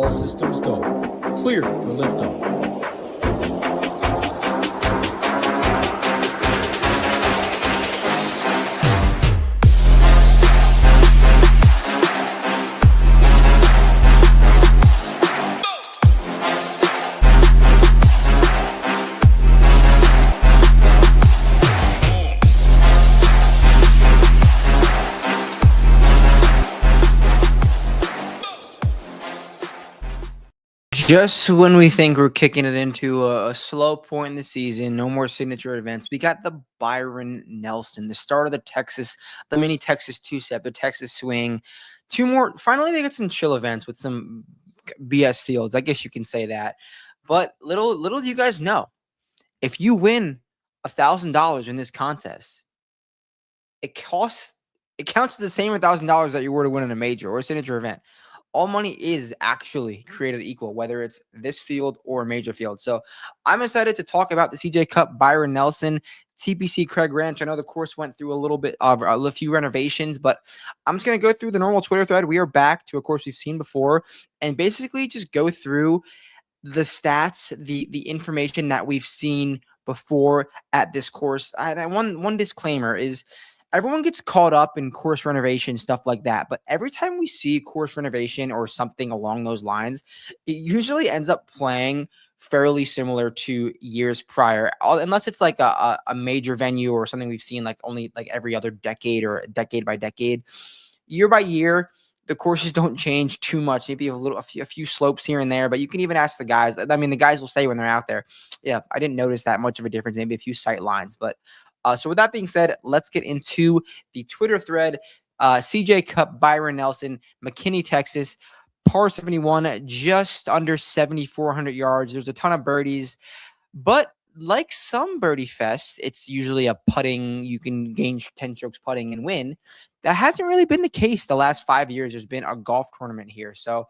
All systems go. Clear for liftoff. Just when we think we're kicking it into a slow point in the season, no more signature events, we got the Byron Nelson, the start of the mini Texas two-step, the Texas swing. Two more, finally they got some chill events with some BS fields. I guess you can say that. But little do you guys know, if you win $1,000 in this contest, it counts the same $1,000 that you were to win in a major or a signature event. All money is actually created equal, whether it's this field or a major field. So I'm excited to talk about the CJ Cup, Byron Nelson, TPC Craig Ranch. I know the course went through a little bit of a few renovations, but I'm just going to go through the normal Twitter thread. We are back to a course we've seen before and basically just go through the stats, the information that we've seen before at this course. And one disclaimer is, everyone gets caught up in course renovation, stuff like that. But every time we see course renovation or something along those lines, it usually ends up playing fairly similar to years prior, unless it's like a major venue or something we've seen like only like every other decade or decade by decade. Year by year, the courses don't change too much. Maybe a few slopes here and there, but you can even ask the guys. I mean, the guys will say when they're out there, yeah, I didn't notice that much of a difference, maybe a few sight lines, but so with that being said, let's get into the Twitter thread. CJ Cup, Byron Nelson, McKinney, Texas, par 71, just under 7,400 yards. There's a ton of birdies, but like some birdie fests, it's usually a putting. You can gain 10 strokes putting and win. That hasn't really been the case the last 5 years. There's been a golf tournament here. So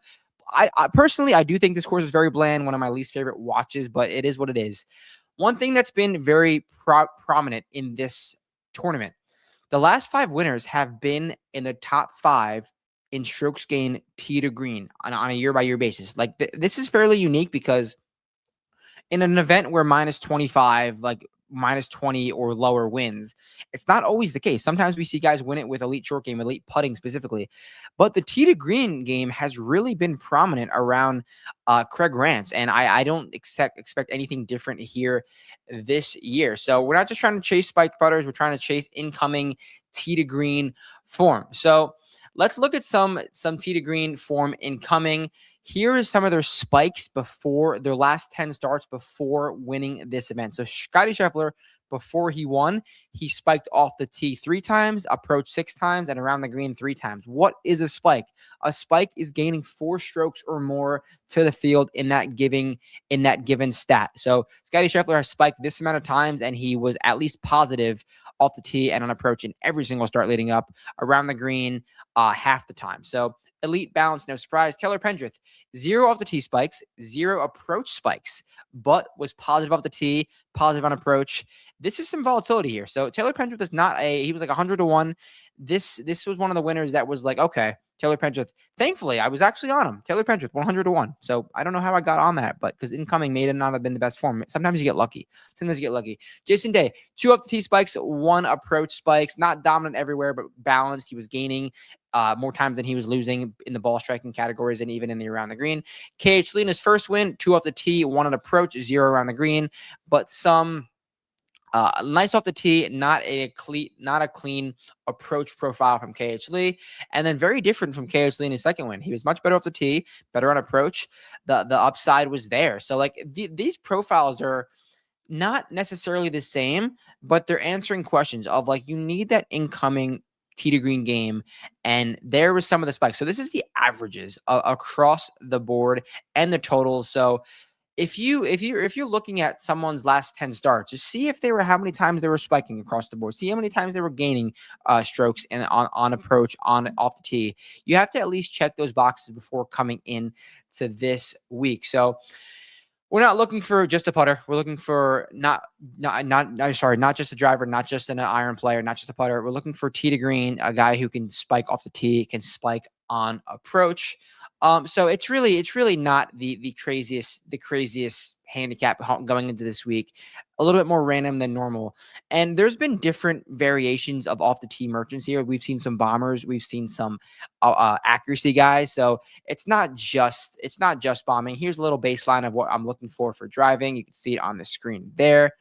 I personally, I do think this course is very bland, one of my least favorite watches, but it is what it is. One thing that's been very prominent in this tournament, the last 5 winners have been in the top 5 in strokes gained tee to green on a year-by-year basis. Like this is fairly unique because in an event where minus 25, like minus 20 or lower wins, it's not always the case. Sometimes we see guys win it with elite short game, elite putting specifically. But the tee to green game has really been prominent around Craig Ranch, and I don't expect anything different here this year. So we're not just trying to chase spike putters, we're trying to chase incoming tee to green form. So let's look at some tee to green form incoming. Here is some of their spikes before their last 10 starts before winning this event. So Scottie Scheffler, before he won, he spiked off the tee 3 times, approached 6 times, and around the green 3 times. What is a spike? A spike is gaining 4 strokes or more to the field in that given stat. So Scottie Scheffler has spiked this amount of times, and he was at least positive off the tee and on approach in every single start leading up, around the green half the time. So elite balance, no surprise. Taylor Pendrith, 0 off the tee spikes, 0 approach spikes, but was positive off the tee, positive on approach. This is some volatility here. So Taylor Pendrith is he was like 100 to 1. This was one of the winners that was like, okay, Taylor Pendrith. Thankfully, I was actually on him. Taylor Pendrith, 100 to 1. So I don't know how I got on that, but because incoming may not have been the best form. Sometimes you get lucky. Jason Day, 2 off the tee spikes, 1 approach spikes, not dominant everywhere, but balanced. He was gaining more times than he was losing in the ball striking categories and even in the around the green. KH Lee in his first win, 2 off the tee, 1 on approach, 0 around the green, but some nice off the tee, not a clean approach profile from KH Lee, and then very different from KH Lee in his second win. He was much better off the tee, better on approach. The upside was there. So like these profiles are not necessarily the same, but they're answering questions of like, you need that incoming tee to green game, and there was some of the spikes. So this is the averages across the board and the totals. So if you're looking at someone's last 10 starts, just see if how many times they were spiking across the board. See how many times they were gaining strokes and on approach, off the tee. You have to at least check those boxes before coming in to this week. So we're not looking for just a putter. We're looking for not just a driver, not just an iron player, not just a putter. We're looking for tee to green, a guy who can spike off the tee, can spike on approach. So it's really not the craziest handicap going into this week. A little bit more random than normal. And there's been different variations of off the tee merchants here. We've seen some bombers, we've seen some accuracy guys. So it's not just bombing. Here's a little baseline of what I'm looking for driving. You can see it on the screen there.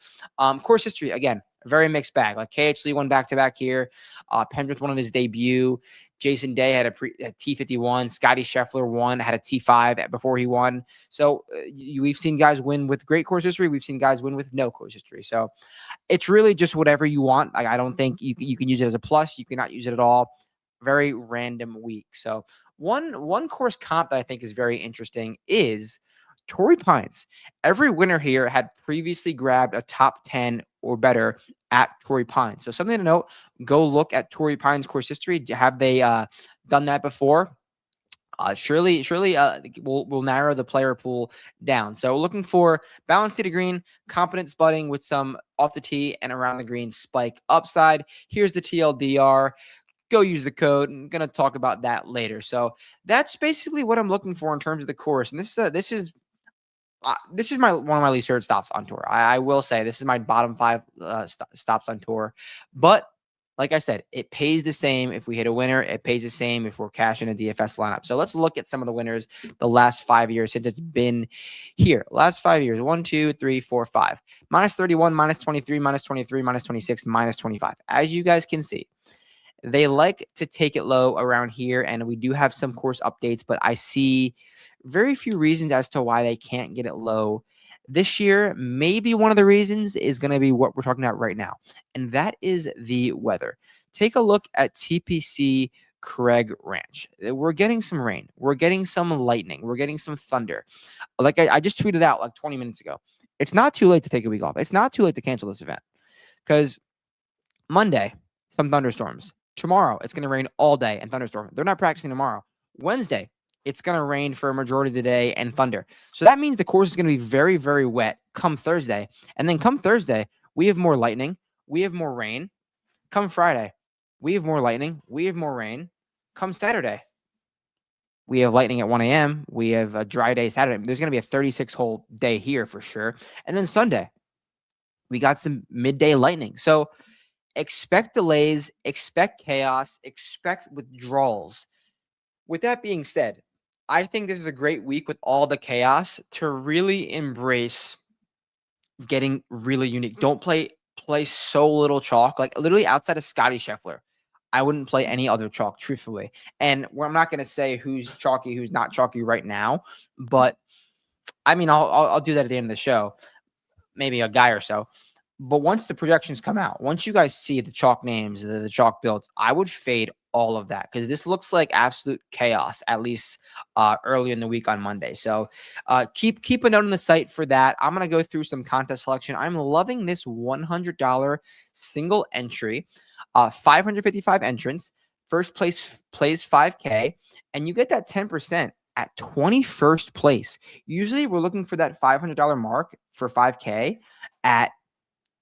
Course history, again, a very mixed bag. Like KH Lee won back-to-back here. Pendrith won on his debut. Jason Day had a T51. Scotty Scheffler had a T5 before he won. So we've seen guys win with great course history. We've seen guys win with no course history. So it's really just whatever you want. I don't think you can use it as a plus. You cannot use it at all. Very random week. So one course comp that I think is very interesting is Torrey Pines. Every winner here had previously grabbed a top 10 or better at Torrey Pines. So something to note, go look at Torrey Pines course history. Have they done that before? Surely we'll narrow the player pool down. So looking for balanced tee to green, competent putting with some off the tee and around the green spike upside. Here's the TLDR. Go use the code. I'm going to talk about that later. So that's basically what I'm looking for in terms of the course. And this is one of my least favorite stops on tour. I will say this is my bottom 5 stops on tour. But like I said, it pays the same if we hit a winner. It pays the same if we're cashing a DFS lineup. So let's look at some of the winners the last 5 years since it's been here. Last 5 years, 1, 2, 3, 4, 5. Minus 31, minus 23, minus 23, minus 26, minus 25. As you guys can see, they like to take it low around here, and we do have some course updates, but I see very few reasons as to why they can't get it low this year. Maybe one of the reasons is going to be what we're talking about right now, and that is the weather. Take a look at TPC Craig Ranch. We're getting some rain. We're getting some lightning. We're getting some thunder. Like I just tweeted out like 20 minutes ago. It's not too late to take a week off. It's not too late to cancel this event because Monday, some thunderstorms. Tomorrow, it's going to rain all day and thunderstorm. They're not practicing tomorrow. Wednesday, it's going to rain for a majority of the day and thunder. So that means the course is going to be very, very wet come Thursday. And then come Thursday, we have more lightning. We have more rain. Come Friday, we have more lightning. We have more rain. Come Saturday, we have lightning at 1 a.m. We have a dry day Saturday. There's going to be a 36-hole day here for sure. And then Sunday, we got some midday lightning. So expect delays, expect chaos, expect withdrawals. With that being said, I think this is a great week with all the chaos to really embrace getting really unique. Don't play so little chalk. Like literally outside of Scotty Scheffler, I wouldn't play any other chalk, truthfully. And I'm not going to say who's chalky, who's not chalky right now, but I mean, I'll do that at the end of the show, maybe a guy or so. But once the projections come out, once you guys see the chalk names, the chalk builds, I would fade all of that because this looks like absolute chaos, at least early in the week on Monday. So keep a note on the site for that. I'm going to go through some contest selection. I'm loving this $100 single entry, 555 entrants. First place plays $5K, and you get that 10% at 21st place. Usually we're looking for that $500 mark for $5K at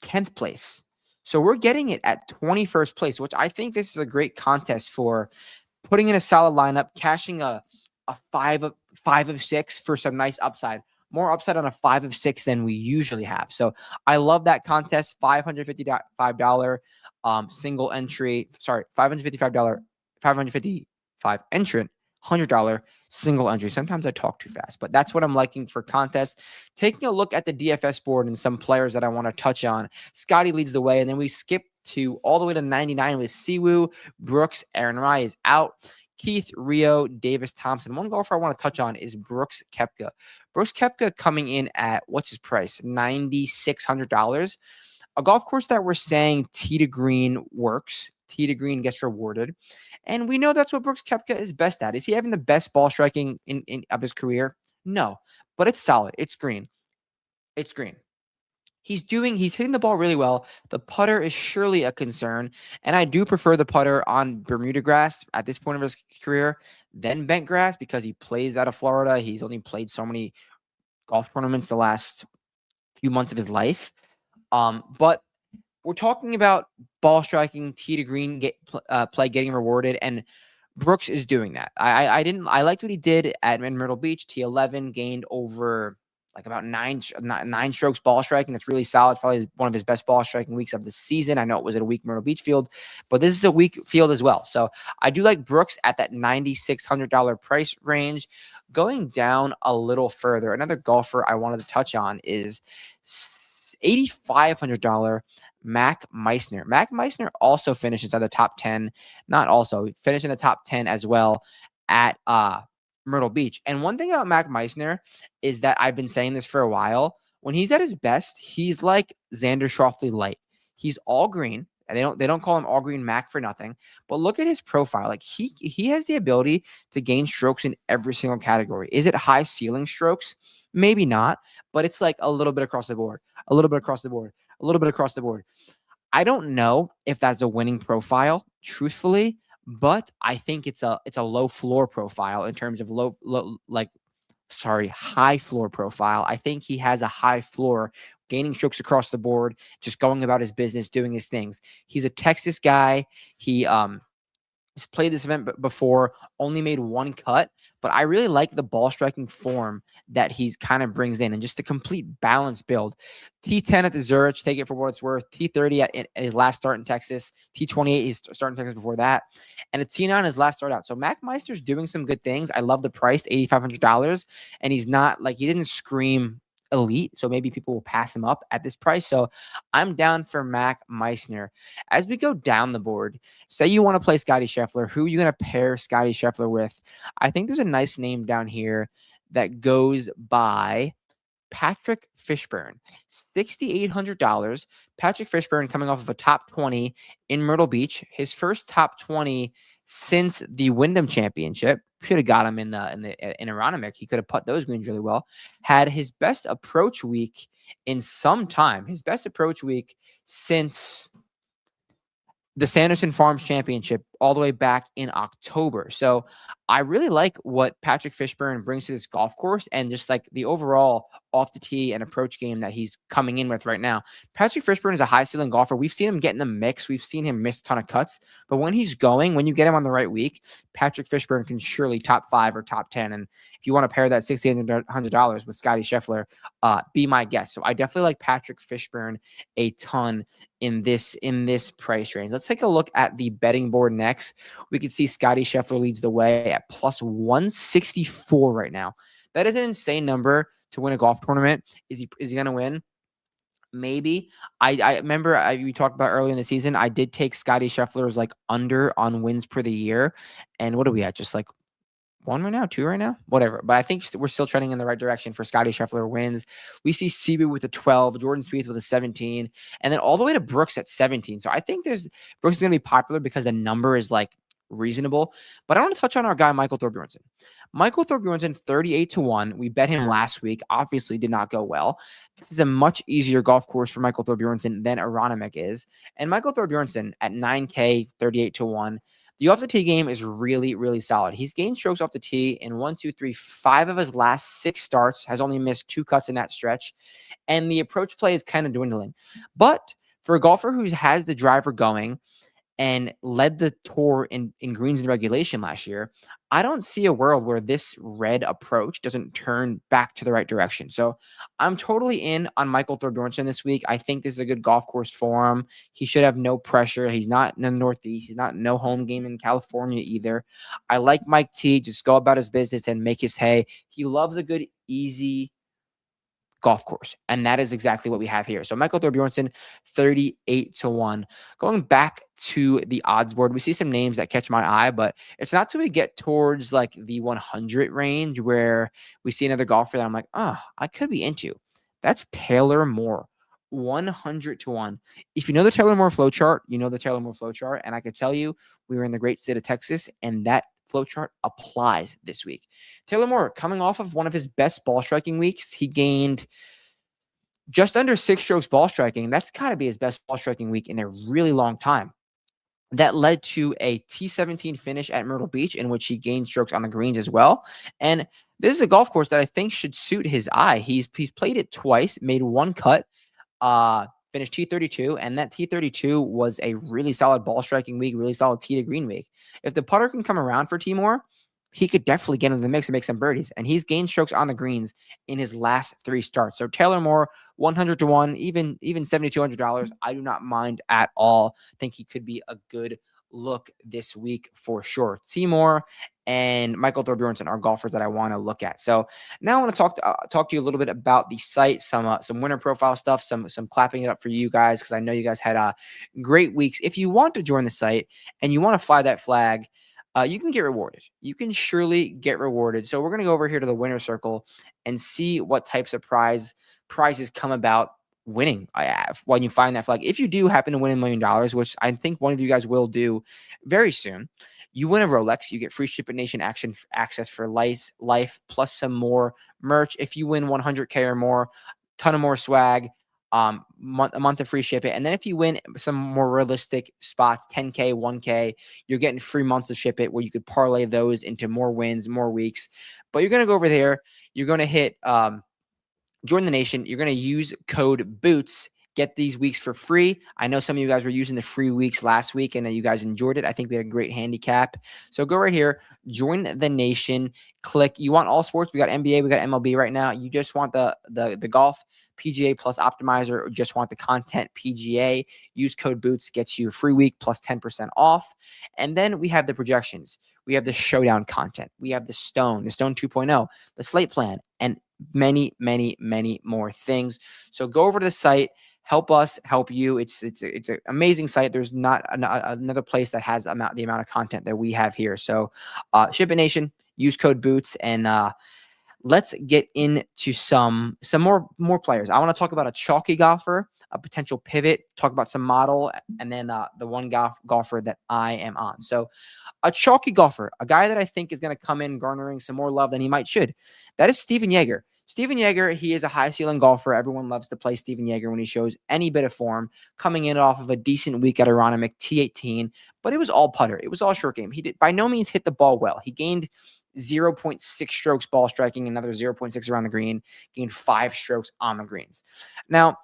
10th place. So we're getting it at 21st place, which I think this is a great contest for putting in a solid lineup, cashing a 5 of 6 for some nice upside. More upside on a 5 of 6 than we usually have. So I love that contest. $555 single entry. Sorry, $555 entrant. $100 single entry. Sometimes I talk too fast, but that's what I'm liking for contests. Taking a look at the DFS board and some players that I want to touch on. Scotty leads the way, and then we skip to all the way to 99 with Siwoo, Brooks, Aaron Rai is out. Keith, Rio, Davis, Thompson. One golfer I want to touch on is Brooks Koepka. Brooks Koepka coming in at, what's his price? $9,600. A golf course that we're saying tee to green works. Tee to green gets rewarded. And we know that's what Brooks Koepka is best at. Is he having the best ball striking of his career? No, but it's solid. It's green. It's green. He's hitting the ball really well. The putter is surely a concern. And I do prefer the putter on Bermuda grass at this point of his career than bent grass because he plays out of Florida. He's only played so many golf tournaments the last few months of his life. But we're talking about ball striking, tee to green play getting rewarded, and Brooks is doing that. I liked what he did at Myrtle Beach. T11 gained over like about nine strokes ball striking. That's really solid. It's probably one of his best ball striking weeks of the season. I know it was at a weak Myrtle Beach field, but this is a weak field as well. So I do like Brooks at that $9,600 price range. Going down a little further, another golfer I wanted to touch on is $8,500 Mac Meissner. Mac Meissner also finishes at the top 10, not also, finished in the top 10 as well at Myrtle Beach. And one thing about Mac Meissner is that I've been saying this for a while. When he's at his best, he's like Xander Schauffele light. He's all green. And they don't call him all green Mac for nothing. But look at his profile. Like he has the ability to gain strokes in every single category. Is it high ceiling strokes? Maybe not, but it's like a little bit across the board, a little bit across the board, a little bit across the board. I don't know if that's a winning profile, truthfully, but I think it's a low floor profile in terms of high floor profile. I think he has a high floor, gaining strokes across the board, just going about his business, doing his things. He's a Texas guy. He's played this event before, only made one cut, but I really like the ball striking form that he's kind of brings in and just the complete balance build. T10 at the Zurich, take it for what it's worth. T30 at his last start in Texas. T28, he's starting Texas before that. And a T9 his last start out. So Mac Meister's doing some good things. I love the price, $8,500. And he's not like, he didn't scream elite, so maybe people will pass him up at this price. So I'm down for Mac Meissner. As we go down the board, say you want to play Scotty Scheffler, who are you going to pair Scotty Scheffler with? I think there's a nice name down here that goes by Patrick Fishburne, $6,800. Patrick Fishburne coming off of a top 20 in Myrtle Beach, his first top 20 since the Wyndham Championship. Should have got him in Aronimink. He could have put those greens really well. Had his best approach week in some time. His best approach week since the Sanderson Farms Championship all the way back in October. So I really like what Patrick Fishburne brings to this golf course and just like the overall off the tee and approach game that he's coming in with right now. Patrick Fishburne is a high ceiling golfer. We've seen him get in the mix. We've seen him miss a ton of cuts, but when he's going, when you get him on the right week, Patrick Fishburne can surely top 5 or top 10. And if you want to pair that $6,800 with Scotty Scheffler, be my guest. So I definitely like Patrick Fishburne a ton in this price range. Let's take a look at the betting board next. We can see Scotty Scheffler leads the way at plus 164 right now. That is an insane number to win a golf tournament. Is he going to win? Maybe. I remember we talked about early in the season. I did take Scotty Scheffler's like under on wins per the year. And what are we at? Just like 1 right now, 2 right now, whatever. But I think we're still trending in the right direction for Scotty Scheffler wins. We see Seabu with a 12, Jordan Spieth with a 17, and then all the way to Brooks at 17. So I think Brooks is going to be popular because the number is like reasonable. But I want to touch on our guy, Michael Thorbjornsen. Michael Thorbjornsen, 38-1. We bet him last week. Obviously did not go well. This is a much easier golf course for Michael Thorbjornsen than Aronimink is. And Michael Thorbjornsen at 9K, 38-1. The off the tee game is really, really solid. He's gained strokes off the tee in 5 of his last 6 starts, has only missed 2 cuts in that stretch. And the approach play is kind of dwindling. But for a golfer who has the driver going and led the tour in greens and regulation last year, I don't see a world where this red approach doesn't turn back to the right direction. So I'm totally in on Michael Thorbjornsen this week. I think this is a good golf course for him. He should have no pressure. He's not in the Northeast. He's not no home game in California either. I like Mike T. Just go about his business and make his hay. He loves a good, easy golf course. And that is exactly what we have here. So Michael Thorbjornsen, 38-1. Going back to the odds board, we see some names that catch my eye, but it's not till we get towards like the 100 range where we see another golfer that I'm like, I could be into. That's Taylor Moore, 100-1. If you know the Taylor Moore flow chart, you know the Taylor Moore flow chart. And I could tell you, we were in the great state of Texas, and that flowchart applies this week. Taylor Moore, coming off of one of his best ball striking weeks, he gained just under 6 strokes ball striking. That's got to be his best ball striking week in a really long time. That led to a T17 finish at Myrtle Beach, in which he gained strokes on the greens as well. And this is a golf course that I think should suit his eye. He's played it twice, made 1 cut. finished T32, and that T32 was a really solid ball striking week, really solid tee to green week. If the putter can come around for T Moore, he could definitely get into the mix and make some birdies. And he's gained strokes on the greens in his last 3 starts. So Taylor Moore, 100-1, even $7,200. I do not mind at all. I think he could be a good look this week for sure. T Moore and Michael Thorbjornsen are golfers that I want to look at. So now I want to talk to you a little bit about the site, some winner profile stuff, some clapping it up for you guys, because I know you guys had great weeks. If you want to join the site and you want to fly that flag, you can get rewarded. You can surely get rewarded. So we're going to go over here to the winner circle and see what types of prizes come about winning when you find that flag. If you do happen to win $1 million, which I think one of you guys will do very soon, you win a Rolex. You get free Ship It Nation access for life plus some more merch. If you win 100K or more, ton of more swag, a month of free Ship It. And then if you win some more realistic spots, 10K, 1K, you're getting free months of Ship It, where you could parlay those into more wins, more weeks. But you're going to go over there. You're going to hit join the nation. You're going to use code BOOTS. Get these weeks for free. I know some of you guys were using the free weeks last week and you guys enjoyed it. I think we had a great handicap. So go right here, join the nation, click. You want all sports? We got NBA, we got MLB right now. You just want the golf, PGA plus optimizer, or just want the content PGA. Use code BOOTS, gets you a free week plus 10% off. And then we have the projections. We have the showdown content. We have the Stone 2.0, the slate plan, and many, many, many more things. So go over to the site. Help us help you. It's an amazing site. There's not another place that has the amount of content that we have here. So Ship It Nation, use code BOOTS, and let's get into some more players. I want to talk about a chalky golfer, a potential pivot, talk about some model, and then the one golfer that I am on. So a chalky golfer, a guy that I think is going to come in garnering some more love than he might should. That is Stephen Jaeger. Stephen Jaeger, he is a high ceiling golfer. Everyone loves to play Stephen Jaeger when he shows any bit of form, coming in off of a decent week at Aronimink T18, but it was all putter. It was all short game. He did by no means hit the ball well. He gained 0.6 strokes ball striking, another 0.6 around the green, gained 5 strokes on the greens. Now,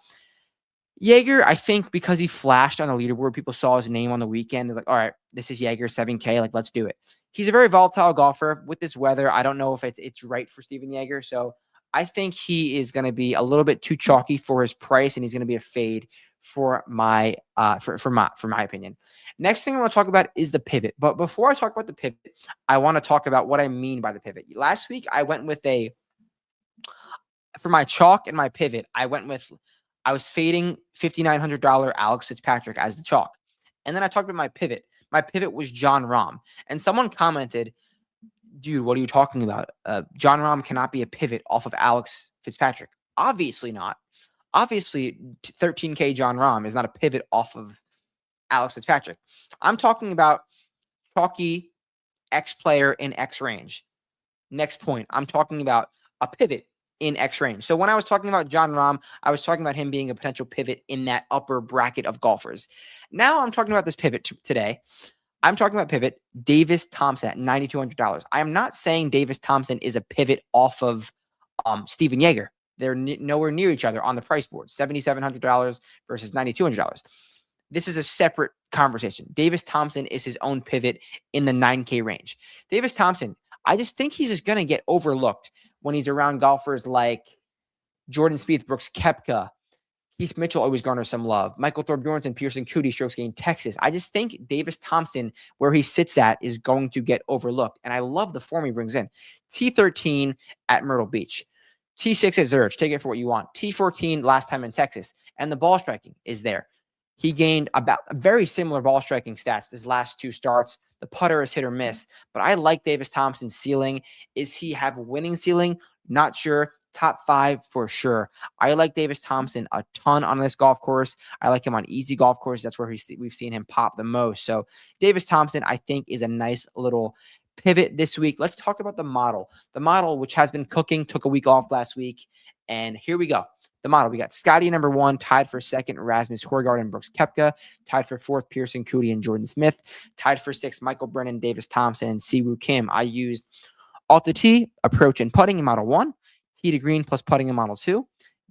Jaeger, I think because he flashed on the leaderboard, people saw his name on the weekend. They're like, all right, this is Jaeger, 7K. Like, let's do it. He's a very volatile golfer. With this weather, I don't know if it's right for Stephen Jaeger. So I think he is going to be a little bit too chalky for his price, and he's going to be a fade for my opinion. Next thing I want to talk about is the pivot. But before I talk about the pivot, I want to talk about what I mean by the pivot. Last week, I went with for my chalk and my pivot, I was fading $5,900 Alex Fitzpatrick as the chalk. And then I talked about my pivot. My pivot was Jon Rahm. And someone commented, dude, what are you talking about? Jon Rahm cannot be a pivot off of Alex Fitzpatrick. Obviously not. Obviously, 13K Jon Rahm is not a pivot off of Alex Fitzpatrick. I'm talking about chalky X player in X range. Next point, I'm talking about a pivot in X range. So when I was talking about Jon Rahm, I was talking about him being a potential pivot in that upper bracket of golfers. Now I'm talking about this pivot today. I'm talking about pivot Davis Thompson at $9,200. I am not saying Davis Thompson is a pivot off of Stephen Jaeger. They're nowhere near each other on the price board. $7,700 versus $9,200. This is a separate conversation. Davis Thompson is his own pivot in the 9K range. Davis Thompson, I just think he's just going to get overlooked when he's around golfers like Jordan Spieth, Brooks Koepka, Keith Mitchell always garners some love. Michael Thorbjornsen, Pearson Cootie, strokes gained Texas. I just think Davis Thompson, where he sits at, is going to get overlooked. And I love the form he brings in. T13 at Myrtle Beach. T6 at Zurich. Take it for what you want. T14 last time in Texas. And the ball striking is there. He gained about very similar ball striking stats his last 2 starts. The putter is hit or miss. But I like Davis Thompson's ceiling. Is he have a winning ceiling? Not sure. Top 5 for sure. I like Davis Thompson a ton on this golf course. I like him on easy golf course. That's where we've seen him pop the most. So Davis Thompson, I think, is a nice little pivot this week. Let's talk about the model. The model, which has been cooking, took a week off last week. And here we go. The model. We got Scotty number 1, tied for 2nd, Rasmus Højgaard and Brooks Koepka, tied for 4th, Pearson Cootie and Jordan Smith, tied for 6th, Michael Brennan, Davis Thompson, and Siwoo Kim. I used alt the tee, approach and putting in model 1. Tee to green plus putting in model 2,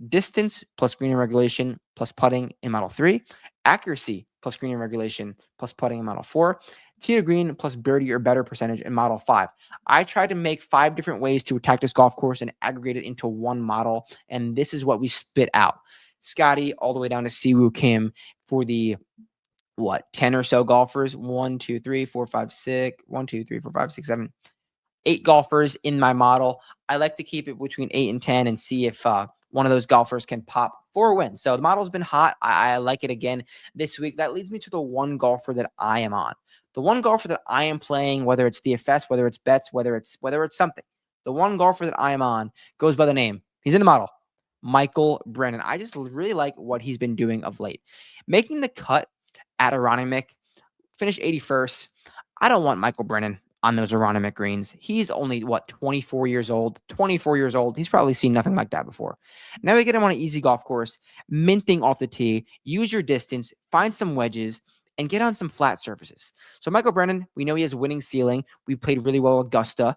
distance plus green and regulation plus putting in Model 3, accuracy plus green and regulation plus putting in Model 4, tee to green plus birdie or better percentage in Model 5. I tried to make 5 different ways to attack this golf course and aggregate it into one model, and this is what we spit out. Scotty all the way down to Siwoo Kim for the 10 or so golfers. 1, 2, 3, 4, 5, 6. 1, 2, 3, 4, 5, 6, 7. 8 golfers in my model. I like to keep it between 8 and 10 and see if one of those golfers can pop for a win. So the model's been hot. I like it again this week. That leads me to the one golfer that I am on. The one golfer that I am playing, whether it's DFS, whether it's bets, whether it's something. The one golfer that I am on goes by the name. He's in the model. Michael Brennan. I just really like what he's been doing of late. Making the cut at Aronimink, finished 81st. I don't want Michael Brennan on those Aronimink greens. He's only, 24 years old? 24 years old. He's probably seen nothing like that before. Now we get him on an easy golf course, minting off the tee, use your distance, find some wedges, and get on some flat surfaces. So Michael Brennan, we know he has a winning ceiling. We played really well at Augusta.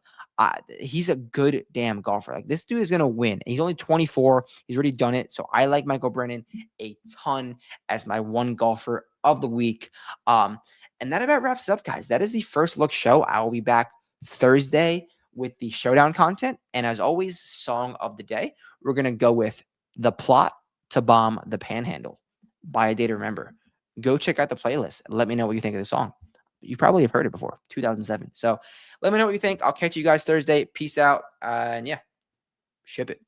He's a good damn golfer. Like, this dude is going to win. He's only 24. He's already done it. So I like Michael Brennan a ton as my one golfer of the week. And that about wraps it up, guys. That is the First Look show. I will be back Thursday with the showdown content. And as always, song of the day, we're going to go with The Plot to Bomb the Panhandle by A Day to Remember. Go check out the playlist. Let me know what you think of the song. You probably have heard it before, 2007. So let me know what you think. I'll catch you guys Thursday. Peace out. And yeah, ship it.